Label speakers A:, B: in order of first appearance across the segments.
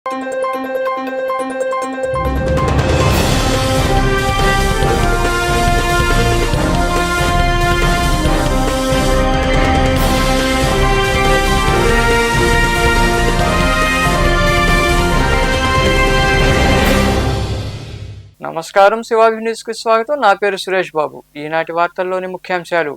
A: నమస్కారం, శివాభి న్యూస్ కు స్వాగతం. నా పేరు సురేష్ బాబు. ఈనాటి వార్తల్లోని ముఖ్యాంశాలు.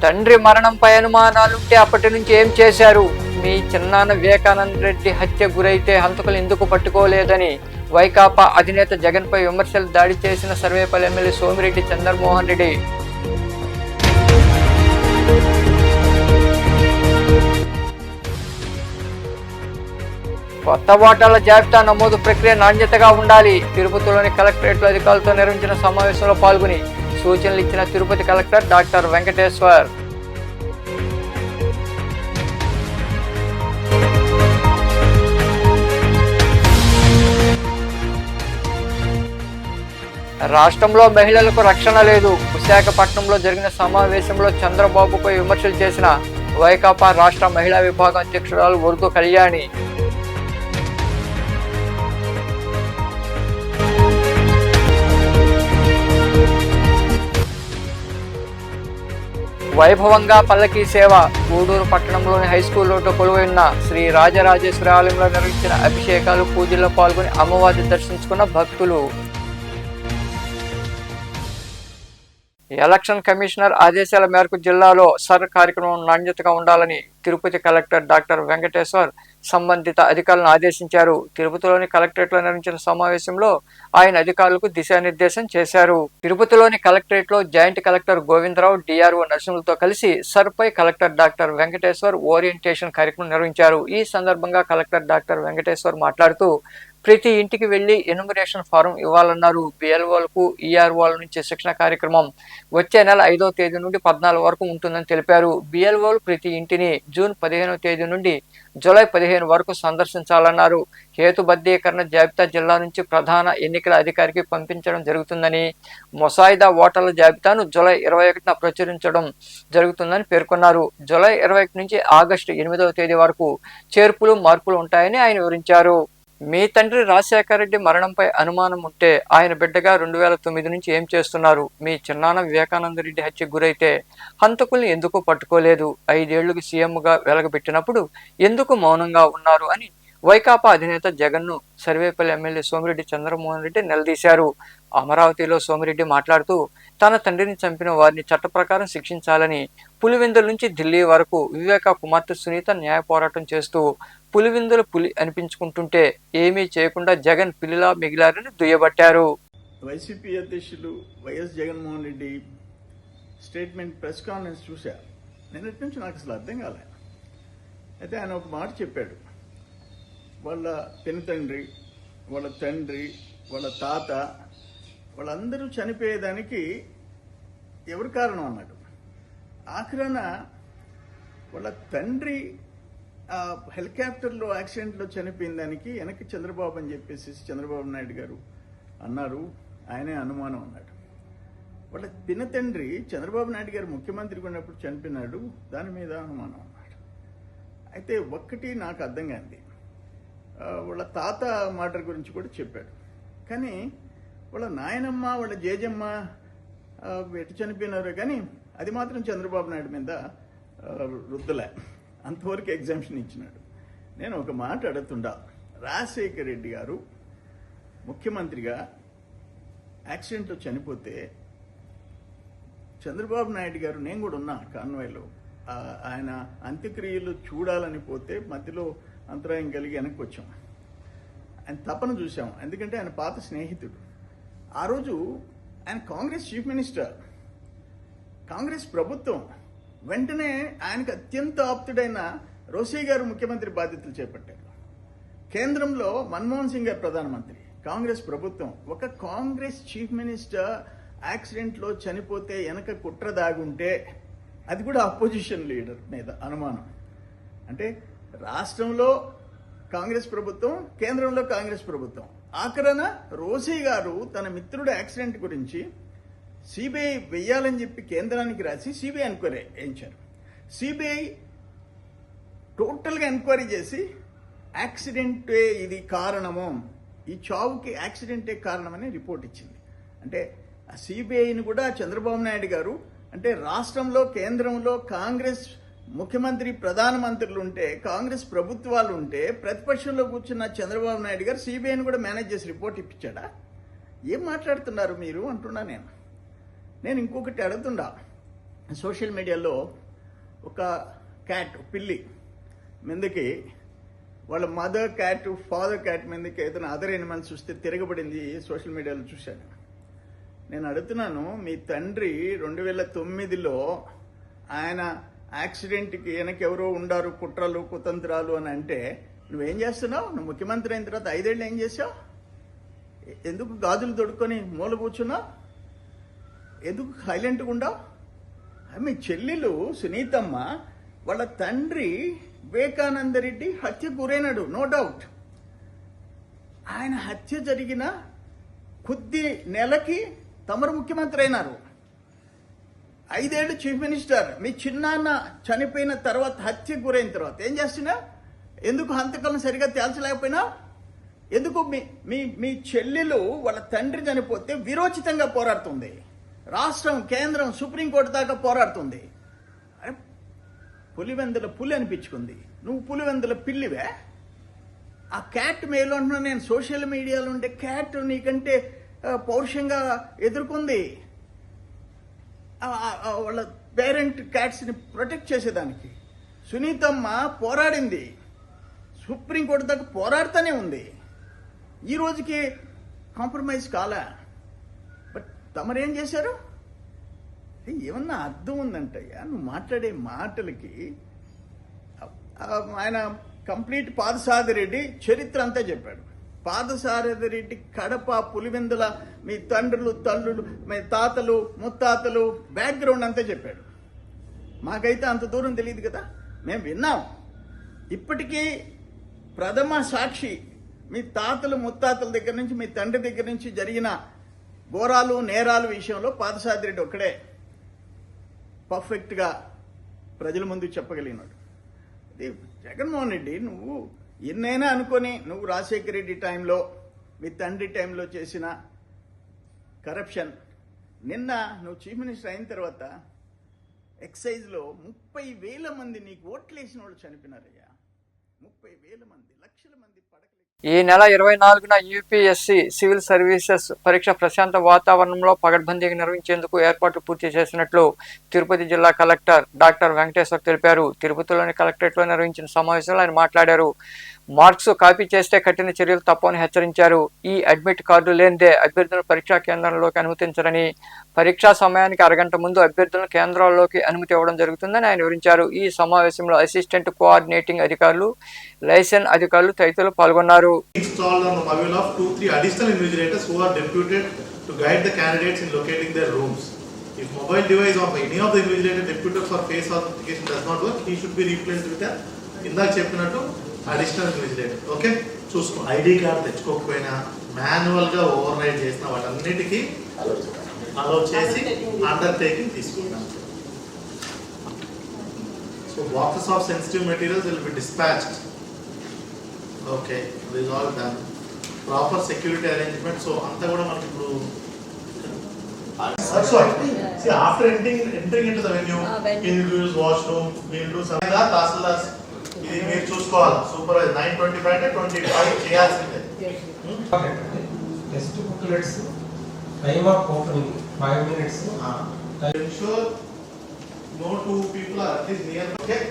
A: తండ్రి మరణంపై అనుమానాలుంటే అప్పటి నుంచి ఏం చేశారు? మీ చిన్నాన్న వివేకానంద రెడ్డి హత్య గురైతే హంతకులు ఎందుకు పట్టుకోలేదని వైకాపా అధినేత జగన్ పై విమర్శలు దాడి చేసిన సర్వేపల్లి ఎమ్మెల్యే సోమిరెడ్డి చంద్రమోహన్ రెడ్డి. కొత్త ఓటర్ల జాబితా నమోదు ప్రక్రియ నాణ్యతగా ఉండాలి. తిరుపతిలోని కలెక్టరేట్లో అధికారులతో నిర్వహించిన సమావేశంలో పాల్గొని సూచనలు ఇచ్చిన తిరుపతి కలెక్టర్ డాక్టర్ వెంకటేశ్వర్. రాష్ట్రంలో మహిళలకు రక్షణ లేదు. విశాఖపట్నంలో జరిగిన సమావేశంలో చంద్రబాబుపై విమర్శలు చేసిన వైకాపా రాష్ట్ర మహిళా విభాగం అధ్యక్షురాలు ఉర్దు కళ్యాణి. వైభవంగా పల్లకీ సేవ. గూడూరు పట్టణంలోని హైస్కూల్ రోడ్డు కొలువైన శ్రీ రాజరాజేశ్వరి ఆలయంలో నిర్వహించిన అభిషేకాలు, పూజల్లో పాల్గొని అమ్మవారిని దర్శించుకున్న భక్తులు. ఎలక్షన్ కమిషనర్ ఆదేశాల మేరకు జిల్లాలో సర్ కార్యక్రమం నాణ్యతగా ఉండాలని తిరుపతి కలెక్టర్ డాక్టర్ వెంకటేశ్వర్ సంబంధిత అధికారులను ఆదేశించారు. తిరుపతిలోని కలెక్టరేట్లో నిర్వహించిన సమావేశంలో ఆయన అధికారులకు దిశానిర్దేశం చేశారు. తిరుపతిలోని కలెక్టరేట్లో జాయింట్ కలెక్టర్ గోవిందరావు, డిఆర్ఓ నరసింహులతో కలిసి సర్పై కలెక్టర్ డాక్టర్ వెంకటేశ్వర్ ఓరియంటేషన్ కార్యక్రమం నిర్వహించారు. ఈ సందర్భంగా కలెక్టర్ డాక్టర్ వెంకటేశ్వర్ మాట్లాడుతూ ప్రతి ఇంటికి వెళ్లి ఎన్యుమరేషన్ ఫారం ఇవ్వాలన్నారు. బిఎల్ఓలకు, ఈఆర్ఓల నుంచి శిక్షణ కార్యక్రమం వచ్చే నెల 5వ తేదీ నుండి 14 వరకు ఉంటుందని తెలిపారు. బిఎల్ఓలు ప్రతి ఇంటిని జూన్ 15వ తేదీ నుండి జూలై 15 వరకు సందర్శించాలన్నారు. హేతుబద్ధీకరణ జాబితా జిల్లా నుంచి ప్రధాన ఎన్నికల అధికారికి పంపించడం జరుగుతుందని, ముసాయిదా ఓటర్ల జాబితాను జూలై 21న ప్రచురించడం జరుగుతుందని పేర్కొన్నారు. జూలై 21 నుంచి ఆగస్టు 8వ తేదీ వరకు చేర్పులు, మార్పులు ఉంటాయని ఆయన వివరించారు. మీ తండ్రి రాజశేఖర రెడ్డి మరణంపై అనుమానం ఉంటే ఆయన బిడ్డగా 2009 నుంచి ఏం చేస్తున్నారు? మీ చిన్నాన్న వివేకానంద రెడ్డి హత్య గురైతే హంతకుల్ని ఎందుకు పట్టుకోలేదు? 5 ఏళ్లకు సీఎంగా వెలగబెట్టినప్పుడు ఎందుకు మౌనంగా ఉన్నారు అని వైకాపా అధినేత జగన్ను సర్వేపల్లి ఎమ్మెల్యే సోమిరెడ్డి చంద్రమోహన్ రెడ్డి నిలదీశారు. అమరావతిలో సోమిరెడ్డి మాట్లాడుతూ తన తండ్రిని చంపిన వారిని చట్ట ప్రకారం శిక్షించాలని, పులివెందుల నుంచి ఢిల్లీ వరకు వివేక కుమార్తె సునీత న్యాయ పోరాటం చేస్తూ పులివెందుల పులి అనిపించుకుంటుంటే ఏమీ చేయకుండా జగన్ పిల్లిలా మిగిలారని దుయ్యబట్టారు.
B: వైసీపీ అధ్యక్షులు YS Jaganmohan Reddy statement press conference చూశారు. నిన్నటి నుంచి నాకు అసలు అర్థం కాలే. అయితే ఆయన ఒక మాట చెప్పాడు. వాళ్ళ పెనుతండ్రి, వాళ్ళ తండ్రి, వాళ్ళ తాత వాళ్ళందరూ చనిపోయేదానికి ఎవరు కారణం అన్నాడు. ఆఖరణ వాళ్ళ తండ్రి హెలికాప్టర్లో యాక్సిడెంట్లో చనిపోయిన దానికి వెనక్కి చంద్రబాబు అని చెప్పేసి చంద్రబాబు నాయుడు గారు అన్నారు. ఆయనే అనుమానం అన్నాడు. వాళ్ళ పినతండ్రి చంద్రబాబు నాయుడు గారు ముఖ్యమంత్రిగా ఉన్నప్పుడు చనిపోయినాడు, దాని మీద అనుమానం అన్నాడు. అయితే ఒక్కటి నాకు అర్థం కాంది, వాళ్ళ తాత మాట గురించి కూడా చెప్పాడు. కానీ వాళ్ళ నాయనమ్మ, వాళ్ళ జేజమ్మ ఎటు చనిపోయినారు, కానీ అది మాత్రం చంద్రబాబు నాయుడు మీద రుద్దలే. అంతవరకు ఎగ్జామ్షన్ ఇచ్చినాడు. నేను ఒక మాట అడుగుతుండా, రాజశేఖర రెడ్డి గారు ముఖ్యమంత్రిగా యాక్సిడెంట్లో చనిపోతే చంద్రబాబు నాయుడు గారు, నేను కూడా ఉన్నా కాన్వాయ్లో, ఆయన అంత్యక్రియలు చూడాలని పోతే మధ్యలో అంతరాయం కలిగి వెనక్కి వచ్చాం. ఆయన తపన చూసాం, ఎందుకంటే ఆయన పాత స్నేహితుడు. ఆ రోజు ఆయన కాంగ్రెస్ చీఫ్ మినిస్టర్, కాంగ్రెస్ ప్రభుత్వం వెంటనే ఆయనకు అత్యంత ఆప్తుడైన రోసయ్య గారు ముఖ్యమంత్రి బాధ్యతలు చేపట్టారు. కేంద్రంలో మన్మోహన్ సింగ్ గారు ప్రధానమంత్రి, కాంగ్రెస్ ప్రభుత్వం. ఒక కాంగ్రెస్ చీఫ్ మినిస్టర్ యాక్సిడెంట్లో చనిపోతే వెనక కుట్ర దాగుంటే, అది కూడా అపోజిషన్ లీడర్ మీద అనుమానం. అంటే రాష్ట్రంలో కాంగ్రెస్ ప్రభుత్వం, కేంద్రంలో కాంగ్రెస్ ప్రభుత్వం. ఆఖరణ రోసీ గారు తన మిత్రుడు యాక్సిడెంట్ గురించి సిబిఐ వెయ్యాలని చెప్పి కేంద్రానికి రాసి సిబిఐ ఎంక్వైరీ వేయించారు. సిబిఐ టోటల్గా ఎంక్వైరీ చేసి యాక్సిడెంటే ఇది కారణము, ఈ చావుకి యాక్సిడెంటే కారణమని రిపోర్ట్ ఇచ్చింది. అంటే సిబిఐని కూడా చంద్రబాబు నాయుడు గారు, అంటే రాష్ట్రంలో కేంద్రంలో కాంగ్రెస్ ముఖ్యమంత్రి ప్రధానమంత్రులు ఉంటే, కాంగ్రెస్ ప్రభుత్వాలు ఉంటే, ప్రతిపక్షంలో కూర్చున్న చంద్రబాబు నాయుడు గారు సిబిఐని కూడా మేనేజ్ చేసి రిపోర్ట్ ఇప్పించాడా? ఏం మాట్లాడుతున్నారు మీరు అంటున్నా నేను ఇంకొకటి అడుగుతుండా. సోషల్ మీడియాలో ఒక క్యాట్, పిల్లి మీదకి వాళ్ళ మదర్ క్యాట్, ఫాదర్ క్యాట్ మీదకి ఏదైనా అదర్ ఎనిమల్స్ చూస్తే తిరగబడింది సోషల్ మీడియాలో చూశాను. నేను అడుగుతున్నాను, మీ తండ్రి 2009లో ఆయన యాక్సిడెంట్కి వెనకెవరో ఉండారు, కుట్రలు కుతంత్రాలు అని అంటే నువ్వేం చేస్తున్నావు? నువ్వు ముఖ్యమంత్రి అయిన తర్వాత 5 ఏళ్ళు ఏం చేసావు? ఎందుకు గాజులు తొడుక్కొని మూల కూర్చున్నావు? ఎందుకు సైలెంట్గా ఉండవు? మీ చెల్లెలు సునీతమ్మ వాళ్ళ తండ్రి వివేకానంద రెడ్డి హత్య గురైనాడు, నో డౌట్. ఆయన హత్య జరిగిన కొద్ది నెలకి తమరు ముఖ్యమంత్రి అయినారు. 5 ఏళ్ళు చీఫ్ మినిస్టర్. మీ చిన్నాన్న చనిపోయిన తర్వాత, హత్య గురైన తర్వాత ఏం చేస్తున్నా? ఎందుకు హంతకులను సరిగా తేల్చలేకపోయినా? ఎందుకు మీ చెల్లెలు వాళ్ళ తండ్రి చనిపోతే విరోచితంగా పోరాడుతుంది, రాష్ట్రం, కేంద్రం, సుప్రీంకోర్టు దాకా పోరాడుతుంది. అరే, పులివెందుల పులి అనిపించుకుంది, నువ్వు పులివెందుల పిల్లివే. ఆ క్యాట్ మేలు అంటున్నా నేను. సోషల్ మీడియాలో ఉండే క్యాట్ నీకంటే పౌరుషంగా ఎదుర్కొంది వాళ్ళ పేరెంట్ క్యాట్స్ని ప్రొటెక్ట్ చేసేదానికి. సునీతమ్మ పోరాడింది, సుప్రీంకోర్టు దాకా పోరాడుతూనే ఉంది, ఈ రోజుకి కాంప్రమైజ్ కాలే. బట్ తమరేం చేశారు? ఏమన్నా అర్థం ఉందంటయ్యా నువ్వు మాట్లాడే మాటలకి? ఆయన కంప్లీట్ పాదసారథి రెడ్డి చరిత్ర అంతా చెప్పాడు. పాదసారథి రెడ్డి కడప, పులివెందుల మీ తండ్రులు, తల్లులు, మీ తాతలు, ముత్తాతలు బ్యాక్గ్రౌండ్ అంతా చెప్పాడు. మాకైతే అంత దూరం తెలియదు కదా, మేము విన్నాం. ఇప్పటికీ ప్రథమ సాక్షి మీ తాతలు, ముత్తాతల దగ్గర నుంచి, మీ తండ్రి దగ్గర నుంచి జరిగిన ఘోరాలు, నేరాలు విషయంలో పాదసారథి రెడ్డి ఒక్కడే పర్ఫెక్ట్గా ప్రజల ముందు చెప్పగలిగినాడు. ఇది జగన్మోహన్ రెడ్డి, నువ్వు ఎన్నైనా అనుకొని నువ్వు రాజశేఖర రెడ్డి టైంలో, మీ తండ్రి టైంలో చేసిన కరప్షన్, నిన్న నువ్వు చీఫ్ మినిస్టర్ అయిన తర్వాత ఎక్సైజ్లో 30,000 మంది నీకు ఓట్లేసిన వాళ్ళు చనిపోయినారయ్యా. 30,000 మంది, లక్షల మంది పడకలే.
A: ఈ నెల 24న యూపీఎస్సీ సివిల్ సర్వీసెస్ పరీక్ష ప్రశాంత వాతావరణంలో పగడ్బందీగా నిర్వహించేందుకు ఏర్పాట్లు పూర్తి చేసినట్లు తిరుపతి జిల్లా కలెక్టర్ డాక్టర్ వెంకటేశ్వర్ తెలిపారు. తిరుపతిలోని కలెక్టరేట్లో నిర్వహించిన సమావేశంలో ఆయన మాట్లాడారు. మార్క్స్ కాపీ చేస్తే కఠిన చర్యలు తప్పని హెచ్చరించారు. ఈ అడ్మిట్ కార్డు లేనిదే అభ్యర్థులను పరీక్షా కేంద్రంలోకి అనుమతించరని, పరీక్షా సమయానికి అరగంట ముందు అభ్యర్థులను కేంద్రాల్లోకి అనుమతి ఇవ్వడం జరుగుతుందని ఆయన వివరించారు. ఈ సమావేశంలో అసిస్టెంట్ కోఆర్డినేటింగ్ అధికారులు, లైసెన్స్ అధికారులు తదితరులు పాల్గొన్నారు.
C: Installed on the mobile of 2-3 additional invigilators who are deputed to guide the candidates in locating their rooms. If mobile device of any of the invigilator deputed for face authentication does not work, he should be replaced with a ఇందాక చెప్పినట్టు additional invigilator. Okay, చూసుకో. ID card తెచ్చుకోకపోయినా manual గా over ride చేసిన వాటన్నిటికీ అలో చేసి undertaking తీసుకుంటాం. So boxes of sensitive materials will be dispatched. Okay, this is all done. Proper security arrangement. So అంతా కూడా మనకి ఇప్పుడు see after entering into the venue, he will use washroom, we will do something. Tahsildar ఇది మీరు చూసుకోవాలి. Supervisor 9:25 అంటే 25 చేయాల్సిందే.
D: Test booklets time of opening 5 minutes.
C: Ensure no two people are at least near. Okay,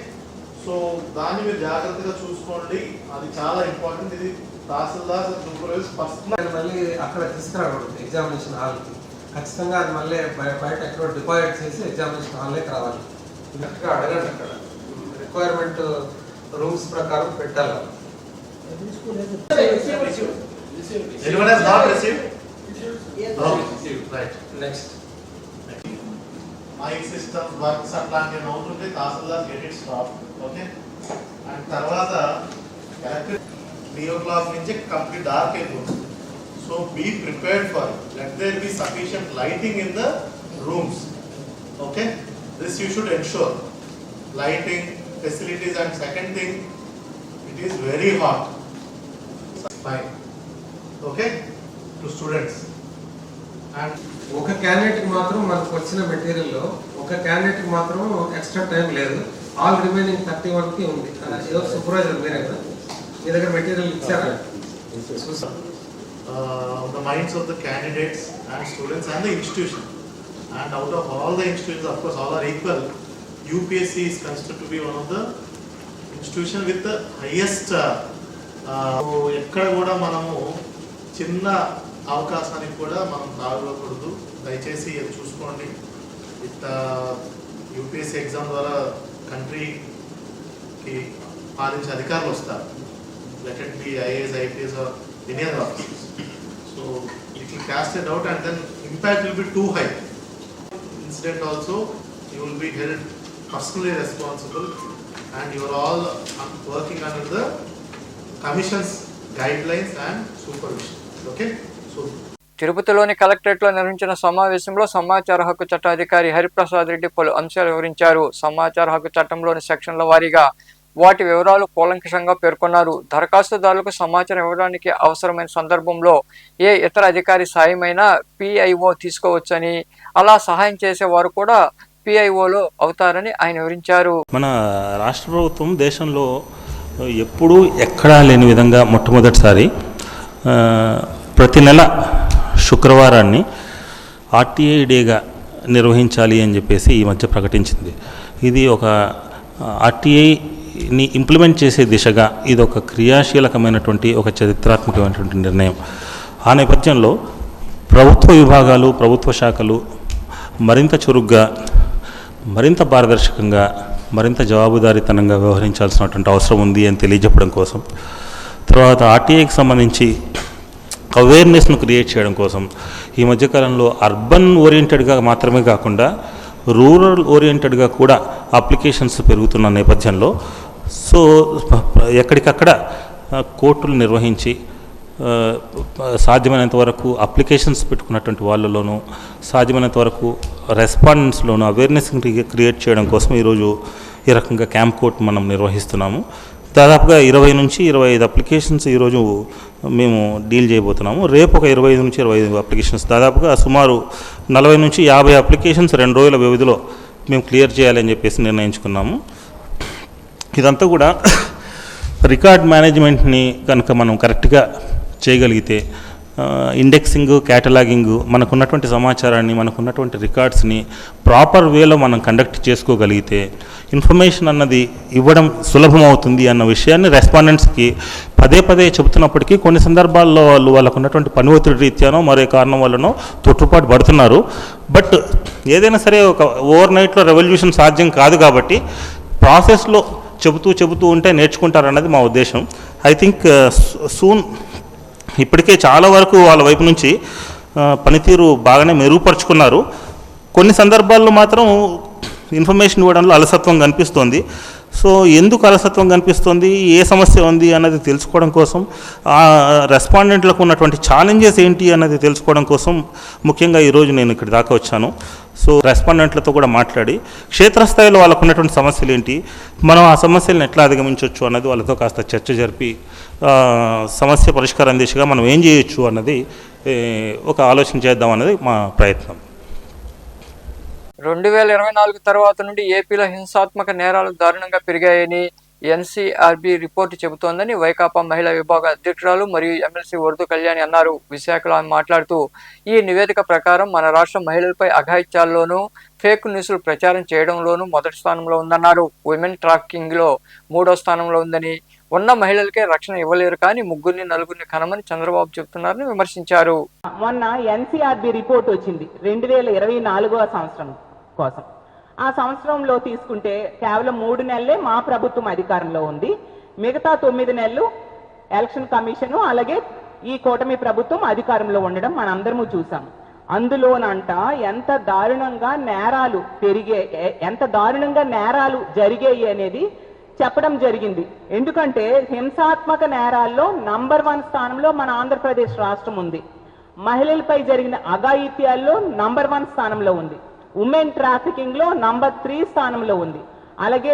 C: so దాన్ని మీరు జాగ్రత్తగా చూసుకోండి, అది చాలా ఇంపార్టెంట్. ఇది తహసీల్దార్ సూపర్వైజర్ పర్సనల్
D: మళ్ళీ అక్కడ తీసుకురాకూడదు ఎగ్జామినేషన్ హాల్కి. ఖచ్చితంగా అది మళ్ళీ బయట ఎక్కడో డిపాజిట్ చేసి ఎగ్జామినేషన్ హాల్లోకి రావాలి. కరెక్ట్గా అడగండి, అక్కడ రిక్వైర్మెంట్ రూల్స్ ప్రకారం పెట్టాలి.
C: Anyone has not received? Okay, right.
D: Next
C: my system works అట్లాంటివి అవుతుంటే tahsildar get it stop. Okay, and తర్వాత కలెక్టర్ 3 o'clock నుంచి కంప్లీట్ డార్క్ అయిపోతుంది. So be prepared for let there be sufficient lighting in the rooms. Okay, this you should ensure lighting facilities. And second thing, it is very hot. Fine. Okay, to students. And
D: ఒక క్యాండిడేట్కి మాత్రం మనకు వచ్చిన మెటీరియల్లో ఒక క్యాండిడేట్కి మాత్రం extra time లేదు. All remaining 31కి ఉంది. ఎవరు supervisor మీరే కదా, మీ దగ్గర మెటీరియల్ ఇచ్చారా?
C: The minds of the candidates and students and the institution. And out of all the institutions, of course, all are equal. UPSC is considered to be one of the institution with the highest. ఎక్కడ కూడా మనము చిన్న అవకాశానికి కూడా మనం తాగకూడదు. దయచేసి అది చూసుకోండి. విత్ యూపీఎస్సీ ఎగ్జామ్ ద్వారా కంట్రీకి పాలించే అధికారులు వస్తారు. Let it be IAS, IPS or any other officers. So it will cast a doubt and then impact will be too high. Incident also you will be held personally responsible, and you are all working under the commission's guidelines and supervision. Okay, so
A: తిరుపతిలోని కలెక్టరేట్లో నిర్వహించిన సమావేశంలో సమాచార హక్కు చట్ట అధికారి హరిప్రసాద్ రెడ్డి పలు అంశాలు వివరించారు. సమాచార హక్కు చట్టంలోని సెక్షన్ల వారీగా వాటి వివరాలు కూలంకషంగా పేర్కొన్నారు. దరఖాస్తుదారులకు సమాచారం ఇవ్వడానికి అవసరమైన సందర్భంలో ఏ ఇతర అధికారి సాయమైనా PIO తీసుకోవచ్చని, అలా సహాయం చేసే వారు కూడా PIOలో అవుతారని ఆయన వివరించారు.
E: మన రాష్ట్ర ప్రభుత్వం దేశంలో ఎప్పుడూ ఎక్కడా లేని విధంగా మొట్టమొదటిసారి ప్రతి నెల శుక్రవారాన్ని RTI డేగా నిర్వహించాలి అని చెప్పేసి ఈ మధ్య ప్రకటించింది. ఇది ఒక RTIని ఇంప్లిమెంట్ చేసే దిశగా ఇది ఒక క్రియాశీలకమైనటువంటి ఒక చరిత్రాత్మకమైనటువంటి నిర్ణయం. ఆ నేపథ్యంలో ప్రభుత్వ విభాగాలు, ప్రభుత్వ శాఖలు మరింత చురుగ్గా, మరింత పారదర్శకంగా, మరింత జవాబుదారీతనంగా వ్యవహరించాల్సినటువంటి అవసరం ఉంది అని తెలియజెప్పడం కోసం, తర్వాత RTIకి సంబంధించి అవేర్నెస్ను క్రియేట్ చేయడం కోసం ఈ మధ్యకాలంలో అర్బన్ ఓరియంటెడ్గా మాత్రమే కాకుండా రూరల్ ఓరియంటెడ్గా కూడా అప్లికేషన్స్ పెరుగుతున్న నేపథ్యంలో సో ఎక్కడికక్కడ కోర్టులు నిర్వహించి సాధ్యమైనంత వరకు అప్లికేషన్స్ పెట్టుకున్నటువంటి వాళ్ళలోనూ సాధ్యమైనంత వరకు రెస్పాండెంట్స్లోనూ అవేర్నెస్ క్రియేట్ చేయడం కోసం ఈరోజు ఈ రకంగా క్యాంప్ కోర్ట్ మనం నిర్వహిస్తున్నాము. దాదాపుగా 20 నుంచి 25 అప్లికేషన్స్ ఈరోజు మేము డీల్ చేయబోతున్నాము. రేపు ఒక 25 నుంచి 25 అప్లికేషన్స్, దాదాపుగా సుమారు 40 నుంచి 50 అప్లికేషన్స్ 2 రోజుల వ్యవధిలో మేము క్లియర్ చేయాలని చెప్పేసి నిర్ణయించుకున్నాము. ఇదంతా కూడా రికార్డ్ మేనేజ్మెంట్ని కనుక మనం కరెక్ట్గా చేయగలిగితే, ఇండెక్సింగ్, క్యాటలాగింగ్, మనకున్నటువంటి సమాచారాన్ని, మనకున్నటువంటి రికార్డ్స్ని ప్రాపర్ వేలో మనం కండక్ట్ చేసుకోగలిగితే ఇన్ఫర్మేషన్ అన్నది ఇవ్వడం సులభం అవుతుంది అన్న విషయాన్ని రెస్పాండెంట్స్కి పదే పదే చెబుతున్నప్పటికీ కొన్ని సందర్భాల్లో వాళ్ళకు ఉన్నటువంటి పని ఒత్తిడి రీత్యానో మరే కారణం వల్లనో తొట్టుపాటు పడుతున్నారు. బట్ ఏదైనా సరే ఒక ఓవర్ నైట్లో రెవల్యూషన్ సాధ్యం కాదు కాబట్టి ప్రాసెస్లో చెబుతూ ఉంటే నేర్చుకుంటారన్నది మా ఉద్దేశం. ఐ థింక్ సూన్ ఇప్పటికే చాలా వరకు వాళ్ళ వైపు నుంచి పనితీరు బాగానే మెరుగుపరుచుకున్నారు. కొన్ని సందర్భాల్లో మాత్రం ఇన్ఫర్మేషన్ ఇవ్వడంలో అలసత్వం కనిపిస్తోంది. సో ఎందుకు అలసత్వం కనిపిస్తుంది, ఏ సమస్య ఉంది అన్నది తెలుసుకోవడం కోసం, ఆ రెస్పాండెంట్లకు ఉన్నటువంటి ఛాలెంజెస్ ఏంటి అన్నది తెలుసుకోవడం కోసం ముఖ్యంగా ఈరోజు నేను ఇక్కడ దాకా వచ్చాను. సో రెస్పాండెంట్లతో కూడా మాట్లాడి క్షేత్రస్థాయిలో వాళ్ళకు ఉన్నటువంటి సమస్యలు ఏంటి, మనం ఆ సమస్యలను ఎట్లా అధిగమించవచ్చు అన్నది వాళ్ళతో కాస్త చర్చ జరిపి సమస్య పరిష్కారం దిశగా మనం ఏం చేయొచ్చు అన్నది ఒక ఆలోచన చేద్దాం అన్నది మా ప్రయత్నం.
A: 2024 తర్వాత నుండి ఏపీలో హింసాత్మక నేరాలు దారుణంగా పెరిగాయని NCRB రిపోర్టు చెబుతోందని వైకాపా మహిళా విభాగ అధ్యక్షురాలు మరియు ఎమ్మెల్సీ ఉర్దు కళ్యాణి అన్నారు. విశాఖలో ఆమె మాట్లాడుతూ, ఈ నివేదిక ప్రకారం మన రాష్ట్రం మహిళలపై అఘాయిత్యాల్లోనూ ఫేక్ న్యూస్లు ప్రచారం చేయడంలోనూ మొదటి స్థానంలో ఉందన్నారు. ఉమెన్ ట్రాఫికింగ్లో 3వ స్థానంలో ఉందని, ఉన్న మహిళలకే రక్షణ ఇవ్వలేరు కానీ 3-4 కనమని చంద్రబాబు చెబుతున్నారని విమర్శించారు.
F: మొన్న NCRB రిపోర్ట్ వచ్చింది 2024వ సంవత్సరం కోసం. ఆ సంవత్సరంలో తీసుకుంటే కేవలం 3 నెలలే మా ప్రభుత్వం అధికారంలో ఉంది, మిగతా 9 నెలలు ఎలక్షన్ కమిషను అలాగే ఈ కూటమి ప్రభుత్వం అధికారంలో ఉండడం మనందరము చూసాం. అందులోనంట ఎంత దారుణంగా నేరాలు జరిగాయి అనేది చెప్పడం జరిగింది. ఎందుకంటే హింసాత్మక నేరాల్లో నంబర్ 1 స్థానంలో మన ఆంధ్రప్రదేశ్ రాష్ట్రం ఉంది. మహిళలపై జరిగిన అఘాయిత్యాల్లో నంబర్ 1 స్థానంలో ఉంది. ఉమెన్ ట్రాఫికింగ్ లో నంబర్ 3 స్థానంలో ఉంది. అలాగే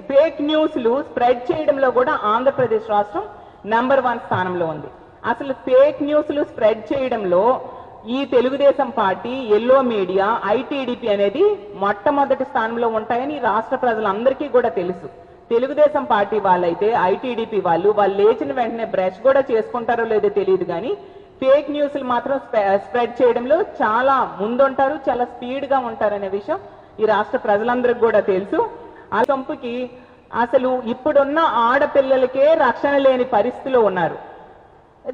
F: ఫేక్ న్యూస్లు స్ప్రెడ్ చేయడంలో కూడా ఆంధ్రప్రదేశ్ రాష్ట్రం నంబర్ 1 స్థానంలో ఉంది. అసలు ఫేక్ న్యూస్లు స్ప్రెడ్ చేయడంలో ఈ Telugu Desam party, yellow media, ITDP అనేది మొట్టమొదటి స్థానంలో ఉంటాయని రాష్ట్ర ప్రజలందరికీ కూడా తెలుసు. తెలుగుదేశం పార్టీ వాళ్ళైతే ఐటీడీపీ వాళ్ళు లేచిన వెంటనే బ్రష్ కూడా చేసుకుంటారో లేదో తెలియదు, కానీ ఫేక్ న్యూస్లు మాత్రం స్ప్రెడ్ చేయడంలో చాలా ముందుంటారు, చాలా స్పీడ్ గా ఉంటారనే విషయం ఈ రాష్ట్ర ప్రజలందరికీ కూడా తెలుసు. ఆ చంపుకి అసలు ఇప్పుడున్న ఆడపిల్లలకే రక్షణ లేని పరిస్థితిలో ఉన్నారు.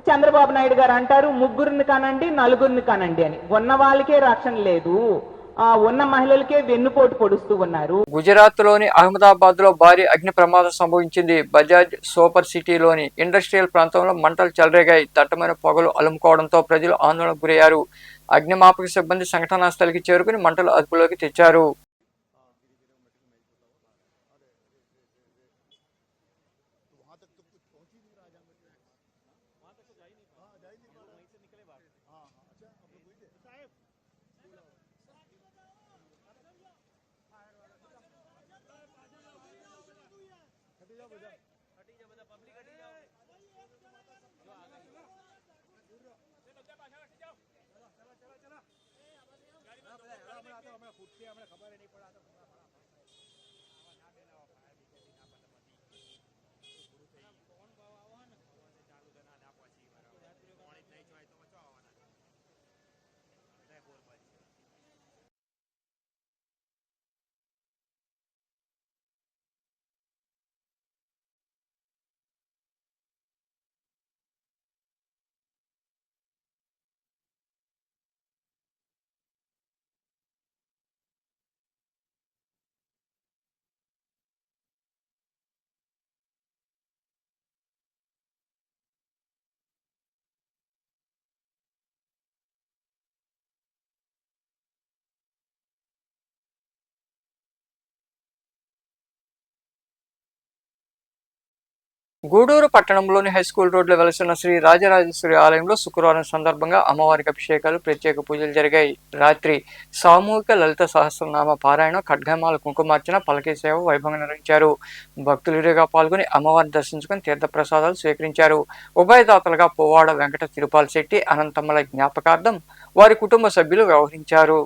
F: చంద్రబాబు నాయుడు గారు అంటారు 3 కనండి 4 కనండి అని. ఉన్న వాళ్ళకే రక్షణ లేదు, ఉన్న మహిళలకే వెన్నుపోటు పొడుస్తూ ఉన్నారు.
A: గుజరాత్ లోని అహ్మదాబాద్ లో భారీ అగ్ని ప్రమాదం సంభవించింది. బజాజ్ సూపర్ సిటీలోని ఇండస్ట్రియల్ ప్రాంతంలో మంటలు చెలరేగాయి. దట్టమైన పొగలు అలుముకోవడంతో ప్రజలు ఆందోళనకు గురయ్యారు. అగ్నిమాపక సిబ్బంది సంఘటనా స్థలికి చేరుకుని మంటలు అదుపులోకి తెచ్చారు. గూడూరు పట్టణంలోని హైస్కూల్ రోడ్లో వెలసిన శ్రీ రాజరాజేశ్వరి ఆలయంలో శుక్రవారం సందర్భంగా అమ్మవారికి అభిషేకాలు, ప్రత్యేక పూజలు జరిగాయి. రాత్రి సామూహిక లలిత సహస్రనామ పారాయణం, ఖడ్గమాల, కుంకుమార్చన, పలకీ సేవ వైభవంగా నిర్వహించారు. భక్తులుగా పాల్గొని అమ్మవారిని దర్శించుకుని తీర్థప్రసాదాలు స్వీకరించారు. ఉభయదాతలుగా పువ్వాడ వెంకట తిరుపాల్ శెట్టి, అనంతమ్మల జ్ఞాపకార్థం వారి కుటుంబ సభ్యులు వ్యవహరించారు.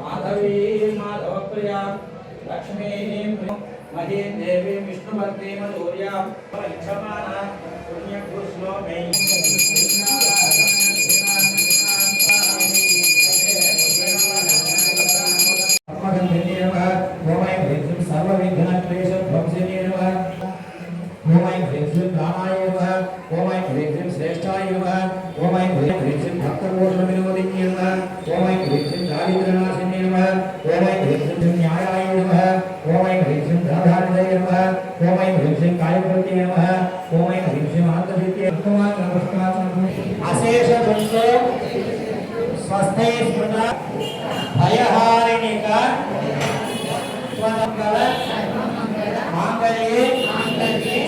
G: माधवी माधवप्रिया लक्ष्मी महीं देवी विष्णुभक्ति मधुर्या क्षमाना पुण्यकुश्लोमे स्वस्थ भयहारिणिका मांगल्ये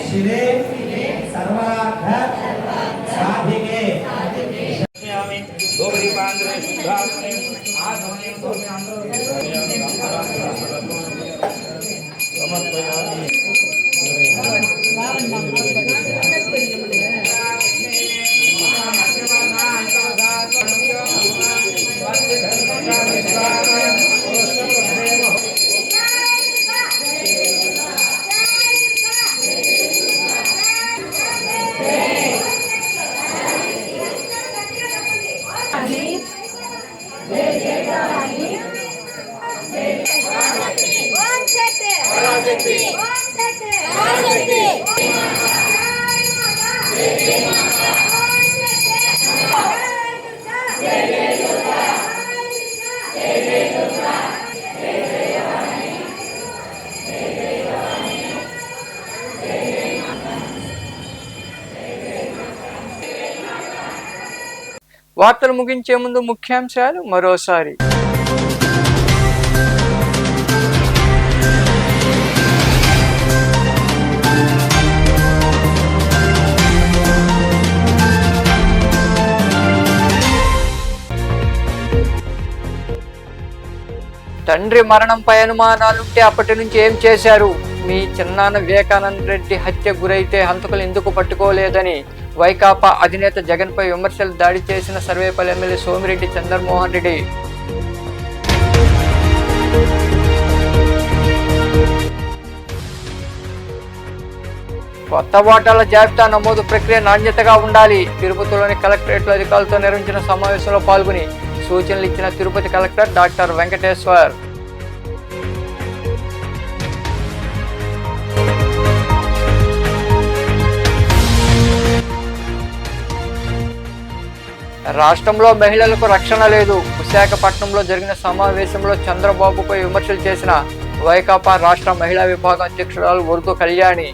G: शिवे सर्वार्थ साधिके दोहरीपांद्रे शुद्धात्मने आधुने समर्पयामि।
A: వార్తలు ముగించే ముందు ముఖ్యాంశాలు మరోసారి. తండ్రి మరణంపై అనుమానాలుంటే అప్పటి నుంచి ఏం చేశారు? మీ చిన్నాన్న వివేకానంద రెడ్డి హత్య గురైతే హంతకులు ఎందుకు పట్టుకోలేదని వైకాపా అధినేత జగన్పై విమర్శలు దాడి చేసిన సర్వేపల్లి ఎమ్మెల్యే సోమిరెడ్డి చంద్రమోహన్ రెడ్డి. కొత్త ఓటర్ల జాబితా నమోదు ప్రక్రియ నాణ్యతగా ఉండాలి. తిరుపతిలోని కలెక్టరేట్లో అధికారులతో నిర్వహించిన సమావేశంలో పాల్గొని సూచనలు ఇచ్చిన తిరుపతి కలెక్టర్ డాక్టర్ వెంకటేశ్వర్. రాష్ట్రంలో మహిళలకు రక్షణ లేదు. విశాఖపట్నంలో జరిగిన సమావేశంలో చంద్రబాబుపై విమర్శలు చేసిన వైకాపా రాష్ట్ర మహిళా విభాగం అధ్యక్షురాలు ఉర్దు కళ్యాణి.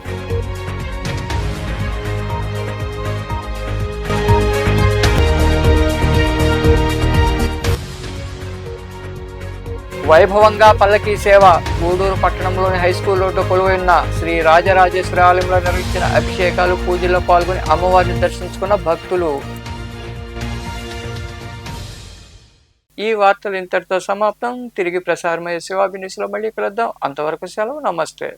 A: వైభవంగా పల్లకీ సేవ. గూడూరు పట్టణంలోని హైస్కూల్ రోడ్డు కొలువైన శ్రీ రాజరాజేశ్వరి ఆలయంలో నిర్వహించిన అభిషేకాలు పూజల్లో పాల్గొని అమ్మవారిని దర్శించుకున్న భక్తులు. ఈ వార్తలు ఇంతటితో సమాప్తం. తిరిగి ప్రసారమయ్యే శివాభినిస్లో మళ్ళీ కలుద్దాం. అంతవరకు సెలవు. నమస్తే.